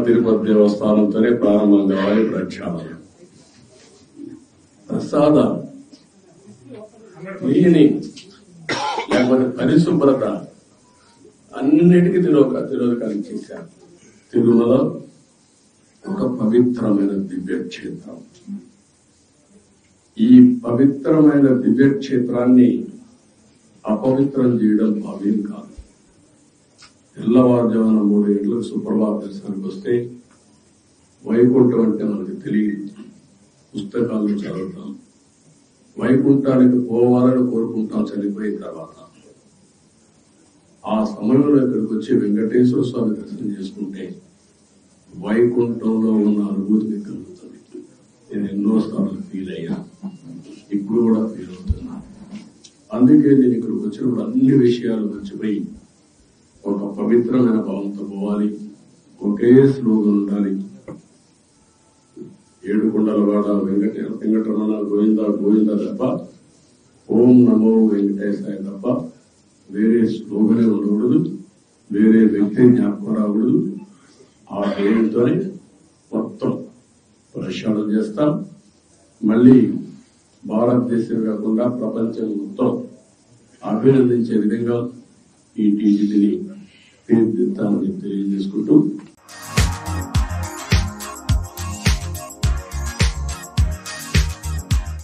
తిరుపతి దేవస్థానంతోనే ప్రారంభం కావాలి ప్రక్షాళన. ప్రసాద క్లీనింగ్ లేకపోతే పరిశుభ్రత అన్నిటికీ తిరోధకాలు చేశారు. తిరుమల ఒక పవిత్రమైన దివ్యక్షేత్రం. ఈ పవిత్రమైన దివ్యక్షేత్రాన్ని అపవిత్రం చేయడం భావ్యం కాదు. తెల్లవారుజామున 3 గంటలకు సుప్రభాత దర్శనానికి వస్తే వైకుంఠం అంటే మనకు తెలియదు, పుస్తకాలను చదువుతాం. వైకుంఠానికి పోవాలని కోరుకుంటాం చనిపోయిన తర్వాత. ఆ సమయంలో ఇక్కడికి వచ్చి వెంకటేశ్వర స్వామి దర్శనం చేసుకుంటే వైకుంఠంలో ఉన్న అనుభూతి కలుగుతుంది. నేను ఎన్నోసార్లు ఫీల్ అయ్యా, ఇప్పుడు కూడా ఫీల్ అవుతున్నా. అందుకే నేను ఇక్కడికి వచ్చినప్పుడు అన్ని విషయాలు మర్చిపోయి ఒక పవిత్రమైన భావంతో పోవాలి. ఒకే స్లోగన్ ఉండాలి. ఏడుకొండలవాడ వెంకటరమణ గోవింద గోవింద తప్ప, ఓం నమో వెంకటేశాయ తప్ప వేరే స్లోగనే ఉండకూడదు, వేరే వ్యక్తి జ్ఞాపకం రాకూడదు. ఆ పేరుతోనే మొత్తం ప్రక్షాళన చేస్తాం. మళ్లీ భారతదేశం కాకుండా ప్రపంచం మొత్తం అభినందించే విధంగా ఈ టీజీని తీర్చిదిద్దామని తెలియజేసుకుంటూ